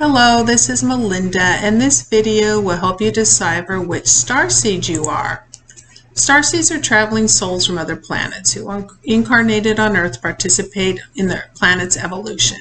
Hello, this is Melinda, and this video will help you decipher which starseed you are. Starseeds are traveling souls from other planets who are incarnated on Earth to participate in the planet's evolution.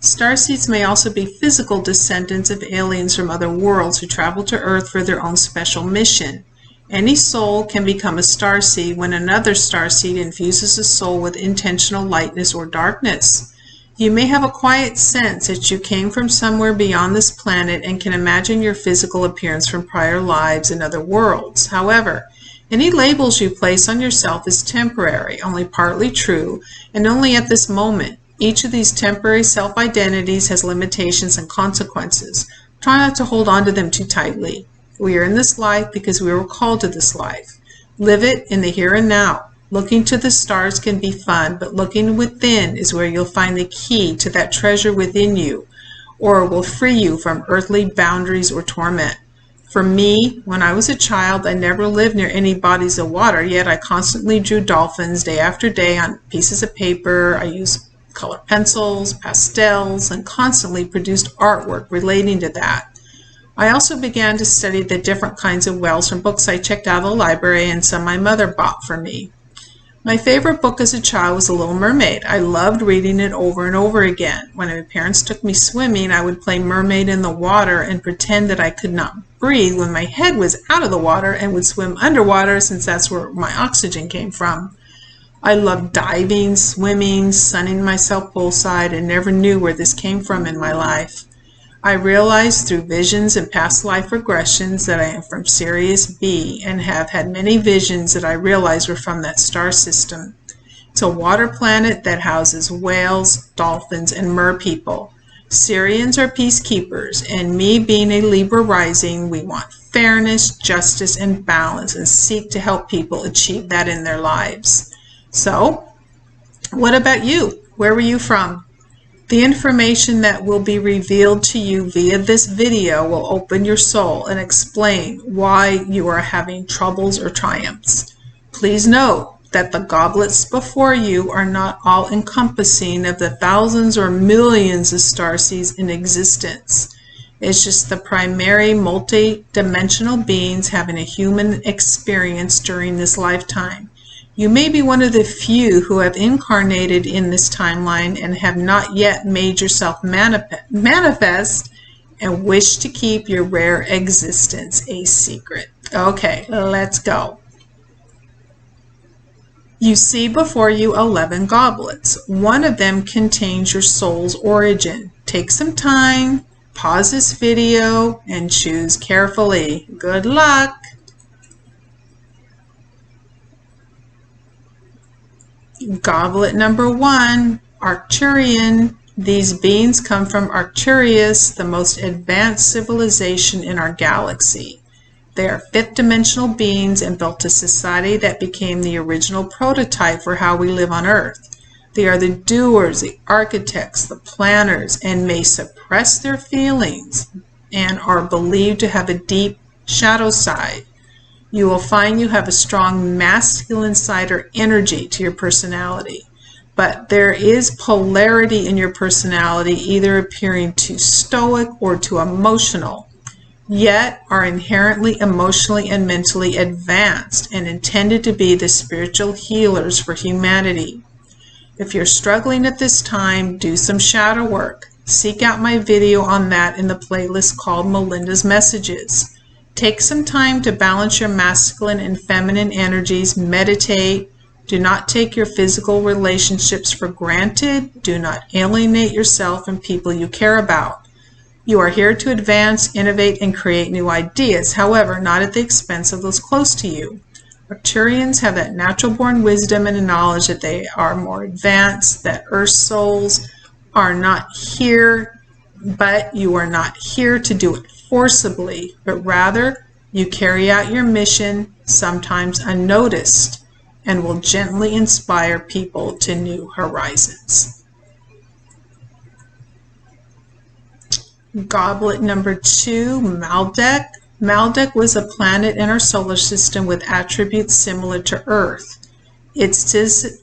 Starseeds may also be physical descendants of aliens from other worlds who travel to Earth for their own special mission. Any soul can become a starseed when another starseed infuses a soul with intentional lightness or darkness. You may have a quiet sense that you came from somewhere beyond this planet and can imagine your physical appearance from prior lives in other worlds. However, any labels you place on yourself is temporary, only partly true, and only at this moment. Each of these temporary self-identities has limitations and consequences. Try not to hold on to them too tightly. We are in this life because we were called to this life. Live it in the here and now. Looking to the stars can be fun, but looking within is where you'll find the key to that treasure within you, or will free you from earthly boundaries or torment. For me, when I was a child, I never lived near any bodies of water, yet I constantly drew dolphins day after day on pieces of paper. I used color pencils, pastels, and constantly produced artwork relating to that. I also began to study the different kinds of whales from books I checked out of the library and some my mother bought for me. My favorite book as a child was The Little Mermaid. I loved reading it over and over again. When my parents took me swimming, I would play mermaid in the water and pretend that I could not breathe when my head was out of the water and would swim underwater since that's where my oxygen came from. I loved diving, swimming, sunning myself poolside, and never knew where this came from in my life. I realized through visions and past life regressions that I am from Sirius B and have had many visions that I realized were from that star system. It's a water planet that houses whales, dolphins, and merpeople. Sirians are peacekeepers, and me being a Libra rising, we want fairness, justice, and balance and seek to help people achieve that in their lives. So, what about you? Where were you from? The information that will be revealed to you via this video will open your soul and explain why you are having troubles or triumphs. Please note that the goblets before you are not all encompassing of the thousands or millions of starseeds in existence. It's just the primary multi-dimensional beings having a human experience during this lifetime. You may be one of the few who have incarnated in this timeline and have not yet made yourself manifest and wish to keep your rare existence a secret. Okay, let's go. You see before you 11 goblets. One of them contains your soul's origin. Take some time, pause this video, and choose carefully. Good luck. Goblet number 1, Arcturian. These beings come from Arcturus, the most advanced civilization in our galaxy. They are fifth-dimensional beings and built a society that became the original prototype for how we live on Earth. They are the doers, the architects, the planners, and may suppress their feelings and are believed to have a deep shadow side. You will find you have a strong masculine side or energy to your personality, but there is polarity in your personality, either appearing too stoic or too emotional, yet are inherently emotionally and mentally advanced and intended to be the spiritual healers for humanity. If you're struggling at this time, do some shadow work. Seek out my video on that in the playlist called Melinda's Messages. Take some time to balance your masculine and feminine energies. Meditate. Do not take your physical relationships for granted. Do not alienate yourself and people you care about. You are here to advance, innovate, and create new ideas, however, not at the expense of those close to you. Arcturians have that natural-born wisdom and knowledge that they are more advanced, that Earth souls are not here, but you are not here to do it forcibly, but rather you carry out your mission, sometimes unnoticed, and will gently inspire people to new horizons. Goblet number 2, Maldek. Maldek was a planet in our solar system with attributes similar to Earth. Its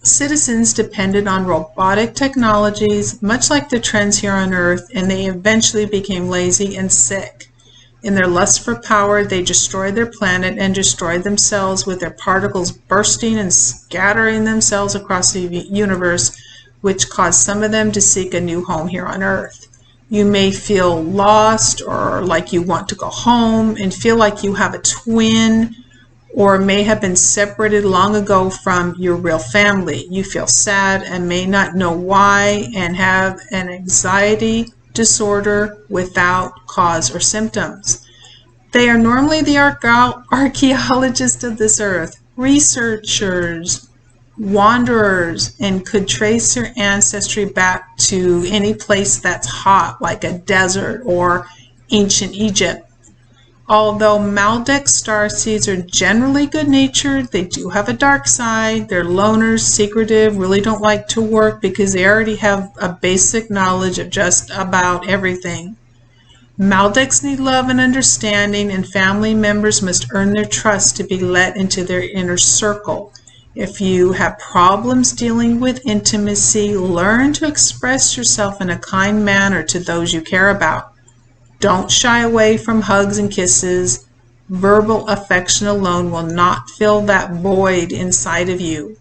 citizens depended on robotic technologies, much like the trends here on Earth, and they eventually became lazy and sick. In their lust for power, they destroyed their planet and destroyed themselves, with their particles bursting and scattering themselves across the universe, which caused some of them to seek a new home here on Earth. You may feel lost or like you want to go home and feel like you have a twin, or may have been separated long ago from your real family. You feel sad and may not know why and have an anxiety disorder without cause or symptoms. They are normally the archaeologists of this earth, researchers, wanderers, and could trace their ancestry back to any place that's hot, like a desert or ancient Egypt. Although Maldek starseeds are generally good-natured, they do have a dark side. They're loners, secretive, really don't like to work because they already have a basic knowledge of just about everything. Maldeks need love and understanding, and family members must earn their trust to be let into their inner circle. If you have problems dealing with intimacy, learn to express yourself in a kind manner to those you care about. Don't shy away from hugs and kisses. Verbal affection alone will not fill that void inside of you.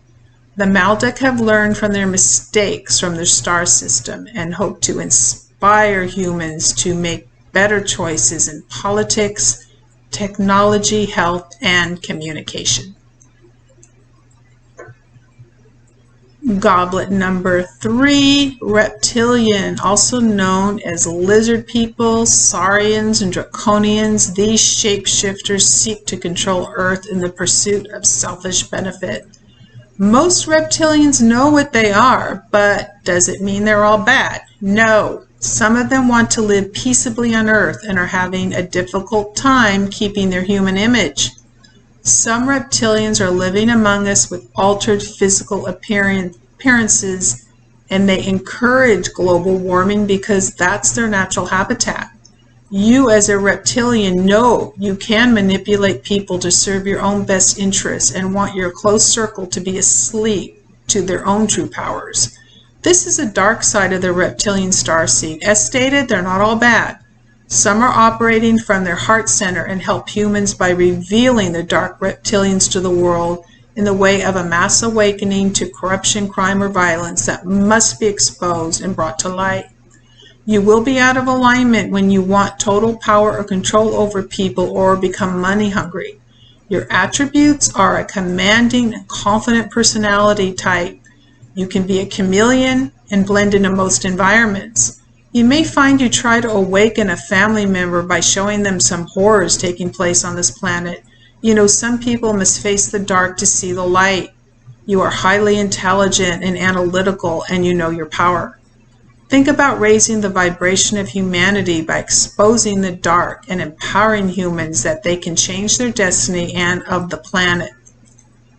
The Maldek have learned from their mistakes from their star system and hope to inspire humans to make better choices in politics, technology, health, and communication. Goblet number 3, reptilian, also known as lizard people, saurians, and draconians. These shapeshifters seek to control Earth in the pursuit of selfish benefit. Most reptilians know what they are, but does it mean they're all bad? No. Some of them want to live peaceably on Earth and are having a difficult time keeping their human image. Some reptilians are living among us with altered physical appearances, and they encourage global warming because that's their natural habitat. You as a reptilian know you can manipulate people to serve your own best interests and want your close circle to be asleep to their own true powers. This is a dark side of the reptilian starseed. As stated, they're not all bad. Some are operating from their heart center and help humans by revealing the dark reptilians to the world in the way of a mass awakening to corruption, crime, or violence that must be exposed and brought to light. You will be out of alignment when you want total power or control over people or become money hungry. Your attributes are a commanding and confident personality type. You can be a chameleon and blend into most environments. You may find you try to awaken a family member by showing them some horrors taking place on this planet. You know, some people must face the dark to see the light. You are highly intelligent and analytical, and you know your power. Think about raising the vibration of humanity by exposing the dark and empowering humans that they can change their destiny and of the planet.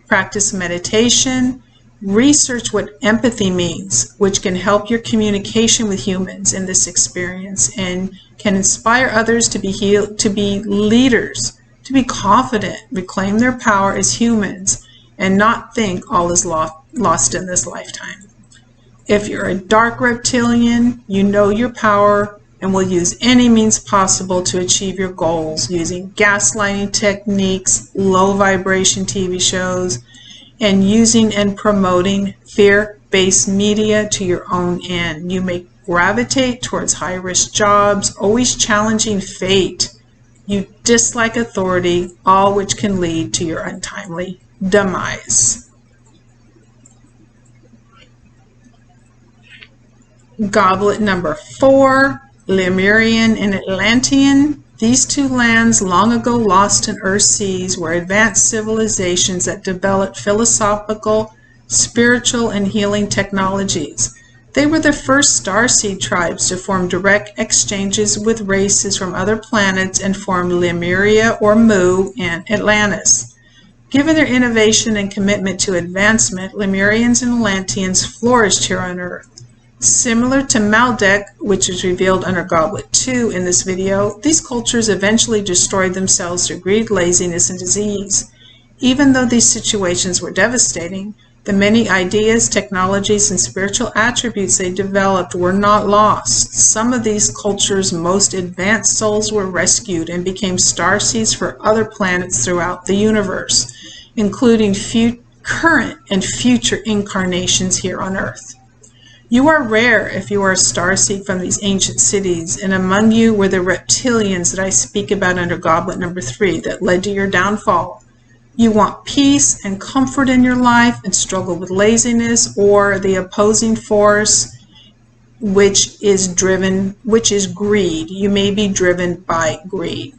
Practice meditation. Research what empathy means, which can help your communication with humans in this experience and can inspire others to be leaders, to be confident, reclaim their power as humans, and not think all is lost in this lifetime. If you're a dark reptilian, you know your power and will use any means possible to achieve your goals using gaslighting techniques, low vibration TV shows, and using and promoting fear-based media to your own end. You may gravitate towards high-risk jobs, always challenging fate. You dislike authority, all which can lead to your untimely demise. Goblet number 4, Lemurian and Atlantean. These two lands, long ago lost in Earth's seas, were advanced civilizations that developed philosophical, spiritual, and healing technologies. They were the first starseed tribes to form direct exchanges with races from other planets and formed Lemuria or Mu and Atlantis. Given their innovation and commitment to advancement, Lemurians and Atlanteans flourished here on Earth. Similar to Maldek, which is revealed under Goblet 2 in this video, these cultures eventually destroyed themselves through greed, laziness, and disease. Even though these situations were devastating, The many ideas, technologies, and spiritual attributes they developed were not lost. Some of these cultures' most advanced souls were rescued and became starseeds for other planets throughout the universe, including current and future incarnations here on Earth. You are rare if you are a starseed from these ancient cities, and among you were the reptilians that I speak about under Goblet number 3 that led to your downfall. You want peace and comfort in your life and struggle with laziness or the opposing force, which is greed. You may be driven by greed.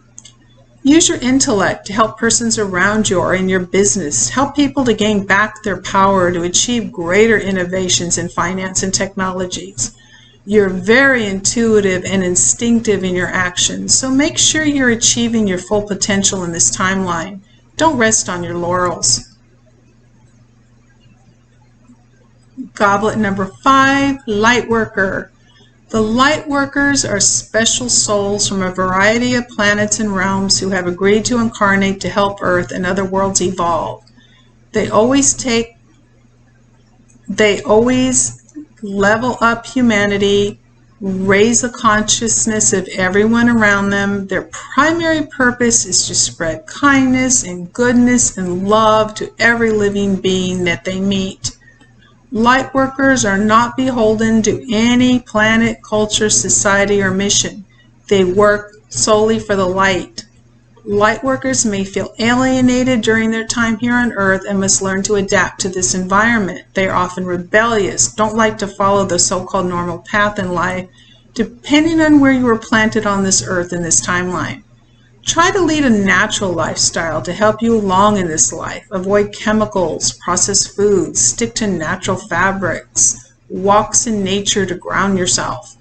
Use your intellect to help persons around you or in your business. Help people to gain back their power to achieve greater innovations in finance and technologies. You're very intuitive and instinctive in your actions, so make sure you're achieving your full potential in this timeline. Don't rest on your laurels. Goblet number 5, Lightworker. The Lightworkers are special souls from a variety of planets and realms who have agreed to incarnate to help Earth and other worlds evolve. They always level up humanity, raise the consciousness of everyone around them. Their primary purpose is to spread kindness and goodness and love to every living being that they meet. Lightworkers are not beholden to any planet, culture, society, or mission. They work solely for the light. Lightworkers may feel alienated during their time here on Earth and must learn to adapt to this environment. They are often rebellious, don't like to follow the so-called normal path in life, depending on where you were planted on this Earth in this timeline. Try to lead a natural lifestyle to help you along in this life. Avoid chemicals, processed foods, stick to natural fabrics, walks in nature to ground yourself.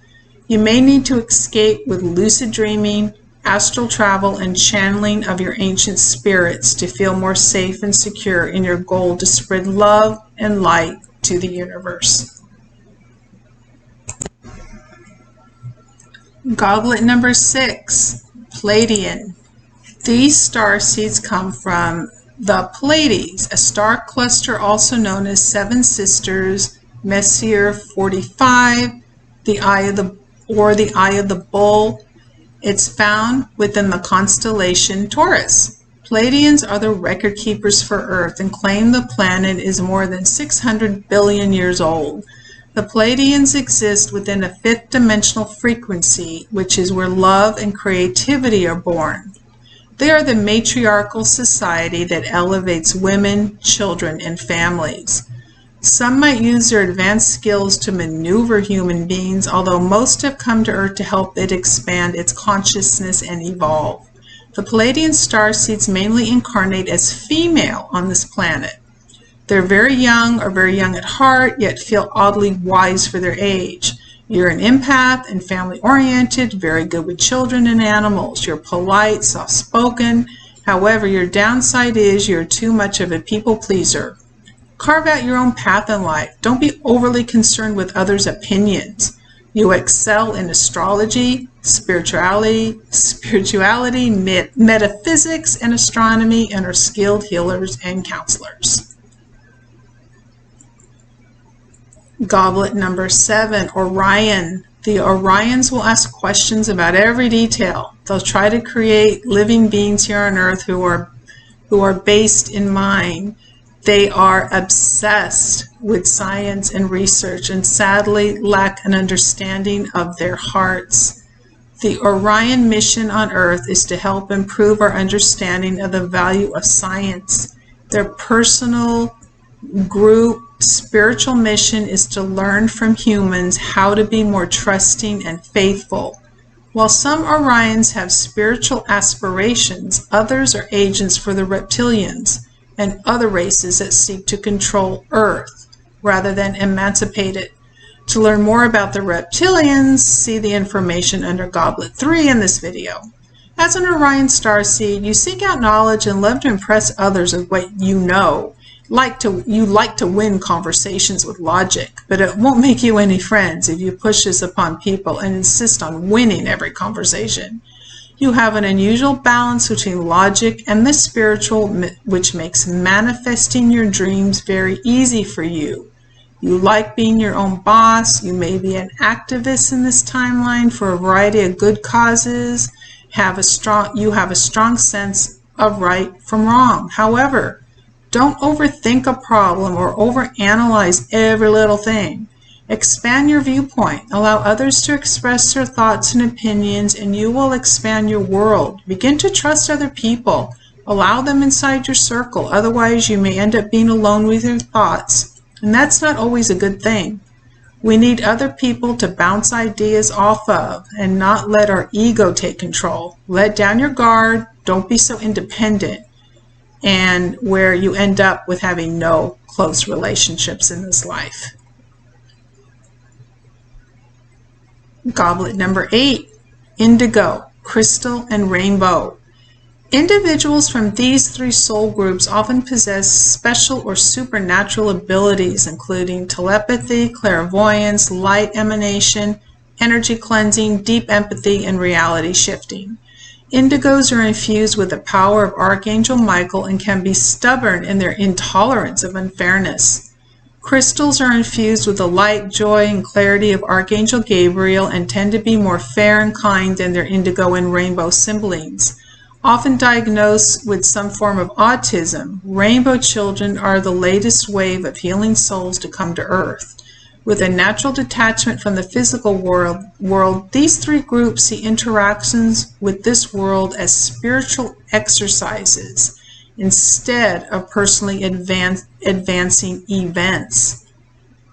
You may need to escape with lucid dreaming, astral travel, and channeling of your ancient spirits to feel more safe and secure in your goal to spread love and light to the universe. Goblet number 6, Pleiadian. These starseeds come from the Pleiades, a star cluster also known as Seven Sisters, Messier 45, the Eye of the Bull. It's found within the constellation Taurus. Pleiadians are the record keepers for Earth and claim the planet is more than 600 billion years old. The Pleiadians exist within a fifth dimensional frequency, which is where love and creativity are born. They are the matriarchal society that elevates women, children, and families. Some might use their advanced skills to maneuver human beings, although most have come to Earth to help it expand its consciousness and evolve. The Pleiadian starseeds mainly incarnate as female on this planet. They're very young or very young at heart, yet feel oddly wise for their age. You're an empath and family-oriented, very good with children and animals. You're polite, soft-spoken. However, your downside is you're too much of a people-pleaser. Carve out your own path in life. Don't be overly concerned with others' opinions. You excel in astrology, spirituality, metaphysics, and astronomy, and are skilled healers and counselors. Goblet number 7, Orion. The Orions will ask questions about every detail. They'll try to create living beings here on Earth who are based in mind. They are obsessed with science and research and sadly lack an understanding of their hearts. The Orion mission on Earth is to help improve our understanding of the value of science. Their personal group spiritual mission is to learn from humans how to be more trusting and faithful. While some Orions have spiritual aspirations, others are agents for the reptilians and other races that seek to control Earth rather than emancipate it. To learn more about the reptilians, see the information under Goblet 3 in this video. As an Orion starseed, you seek out knowledge and love to impress others with what you know. You like to win conversations with logic, but it won't make you any friends if you push this upon people and insist on winning every conversation. You have an unusual balance between logic and the spiritual, which makes manifesting your dreams very easy for you. You like being your own boss. You may be an activist in this timeline for a variety of good causes. You have a strong sense of right from wrong. However, don't overthink a problem or overanalyze every little thing. Expand your viewpoint. Allow others to express their thoughts and opinions, and you will expand your world. Begin to trust other people. Allow them inside your circle. Otherwise, you may end up being alone with your thoughts, and that's not always a good thing. We need other people to bounce ideas off of and not let our ego take control. Let down your guard. Don't be so independent, and where you end up with having no close relationships in this life. Goblet number 8, indigo, crystal, and rainbow. Individuals from these 3 soul groups often possess special or supernatural abilities, including telepathy, clairvoyance, light emanation, energy cleansing, deep empathy, and reality shifting. Indigos are infused with the power of Archangel Michael and can be stubborn in their intolerance of unfairness. Crystals are infused with the light, joy, and clarity of Archangel Gabriel and tend to be more fair and kind than their indigo and rainbow siblings. Often diagnosed with some form of autism, rainbow children are the latest wave of healing souls to come to Earth. With a natural detachment from the physical world, these 3 groups see interactions with this world as spiritual exercises instead of personally advancing events.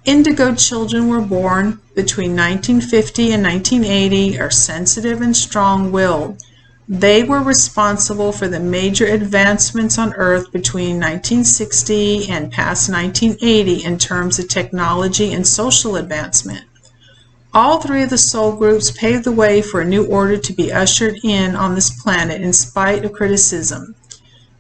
Indigo children were born between 1950 and 1980 are sensitive and strong-willed. They were responsible for the major advancements on Earth between 1960 and past 1980 in terms of technology and social advancement. All 3 of the soul groups paved the way for a new order to be ushered in on this planet in spite of criticism.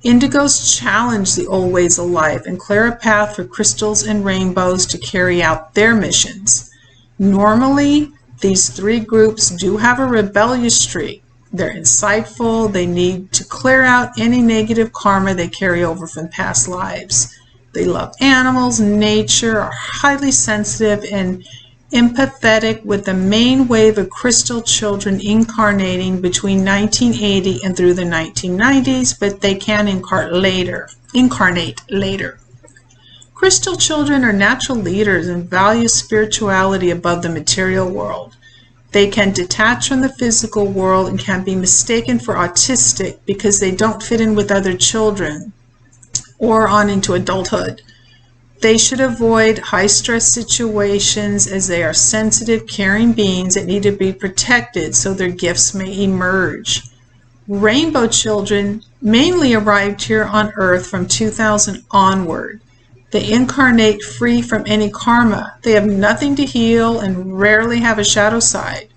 Indigos challenge the old ways of life and clear a path for crystals and rainbows to carry out their missions. Normally, these 3 groups do have a rebellious streak. They're insightful. They need to clear out any negative karma they carry over from past lives. They love animals, nature, are highly sensitive and empathetic, with the main wave of crystal children incarnating between 1980 and through the 1990s, but they can incarnate later. Crystal children are natural leaders and value spirituality above the material world. They can detach from the physical world and can be mistaken for autistic because they don't fit in with other children or on into adulthood. They should avoid high-stress situations as they are sensitive, caring beings that need to be protected so their gifts may emerge. Rainbow children mainly arrived here on Earth from 2000 onward. They incarnate free from any karma. They have nothing to heal and rarely have a shadow side.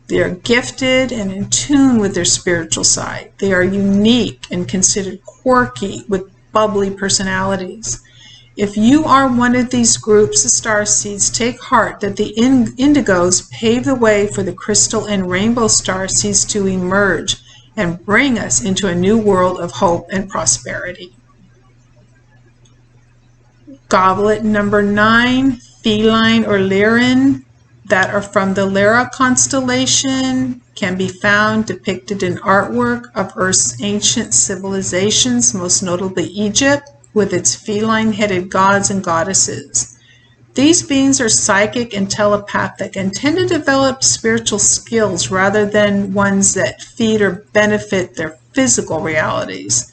They are gifted and in tune with their spiritual side. They are unique and considered quirky with bubbly personalities. If you are one of these groups of starseeds, take heart that the indigos pave the way for the crystal and rainbow starseeds to emerge and bring us into a new world of hope and prosperity. Goblet number 9, feline or Lyran, that are from the Lyra constellation, can be found depicted in artwork of Earth's ancient civilizations, most notably Egypt, with its feline-headed gods and goddesses. These beings are psychic and telepathic and tend to develop spiritual skills rather than ones that feed or benefit their physical realities.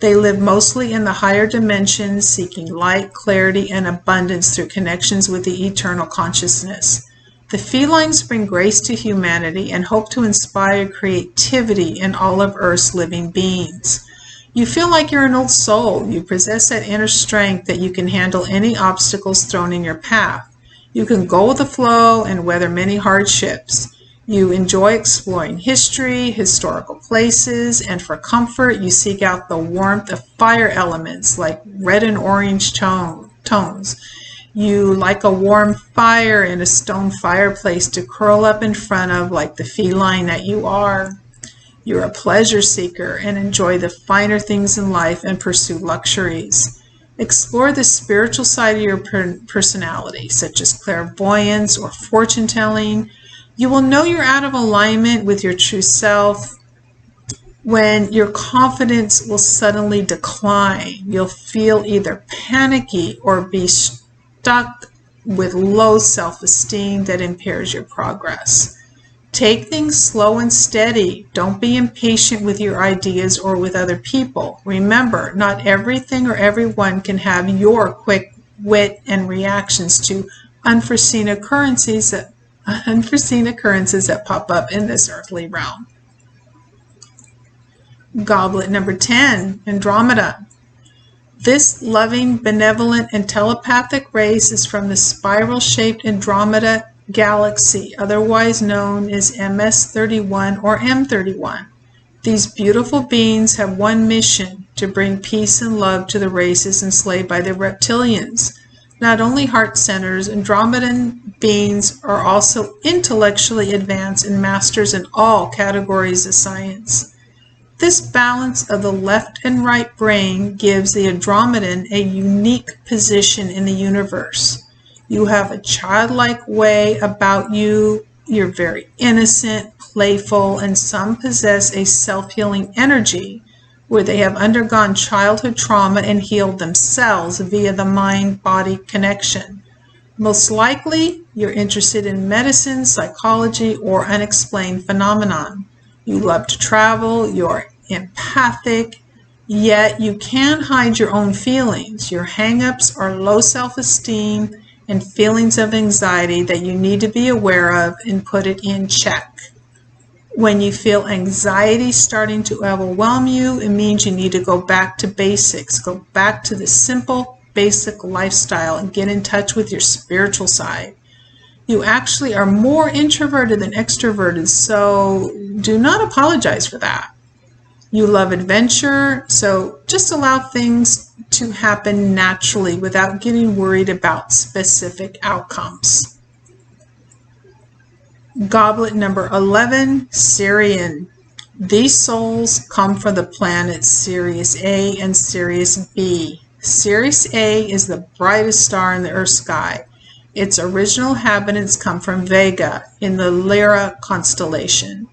They live mostly in the higher dimensions, seeking light, clarity, and abundance through connections with the eternal consciousness. The felines bring grace to humanity and hope to inspire creativity in all of Earth's living beings. You feel like you're an old soul. You possess that inner strength that you can handle any obstacles thrown in your path. You can go with the flow and weather many hardships. You enjoy exploring history, historical places, and for comfort, you seek out the warmth of fire elements like red and orange tones. You like a warm fire in a stone fireplace to curl up in front of like the feline that you are. You're a pleasure seeker and enjoy the finer things in life and pursue luxuries. Explore the spiritual side of your personality, such as clairvoyance or fortune telling. You will know you're out of alignment with your true self when your confidence will suddenly decline. You'll feel either panicky or be stuck with low self-esteem that impairs your progress. Take things slow and steady. Don't be impatient with your ideas or with other people. Remember, not everything or everyone can have your quick wit and reactions to unforeseen occurrences that pop up in this earthly realm. Goblet number 10, Andromeda. This loving, benevolent, and telepathic race is from the spiral-shaped Andromeda galaxy, otherwise known as MS-31 or M31. These beautiful beings have one mission: to bring peace and love to the races enslaved by the reptilians. Not only heart centers, Andromedan beings are also intellectually advanced and masters in all categories of science. This balance of the left and right brain gives the Andromedan a unique position in the universe. You have a childlike way about you. You're very innocent, playful, and some possess a self-healing energy where they have undergone childhood trauma and healed themselves via the mind-body connection. Most likely, you're interested in medicine, psychology, or unexplained phenomenon. You love to travel, you're empathic, yet you can't hide your own feelings. Your hang-ups are low self-esteem and feelings of anxiety that you need to be aware of and put it in check. When you feel anxiety starting to overwhelm you, it means you need to go back to basics. Go back to the simple, basic lifestyle and get in touch with your spiritual side. You actually are more introverted than extroverted, so do not apologize for that. You love adventure, so just allow things to happen naturally without getting worried about specific outcomes. Goblet number 11, Sirian. These souls come from the planets Sirius A and Sirius B. Sirius A is the brightest star in the Earth sky. Its original inhabitants come from Vega in the Lyra constellation,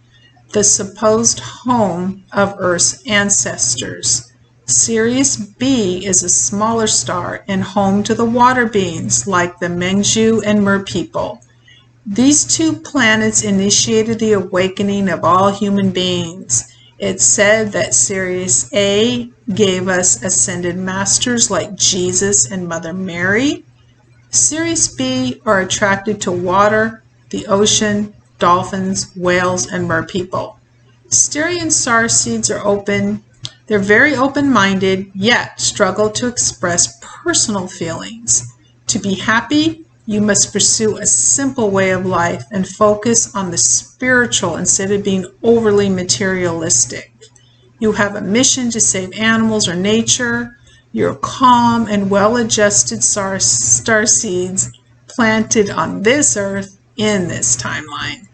the supposed home of Earth's ancestors. Sirius B is a smaller star and home to the water beings like the Mengju and Mer people. These two planets initiated the awakening of all human beings. It's said that Sirius A gave us ascended masters like Jesus and Mother Mary. Sirius B are attracted to water, the ocean, dolphins, whales, and mer people. Styrian starseeds are open. They're very open-minded, yet struggle to express personal feelings. To be happy, you must pursue a simple way of life and focus on the spiritual instead of being overly materialistic. You have a mission to save animals or nature. You're calm and well-adjusted starseeds planted on this earth in this timeline.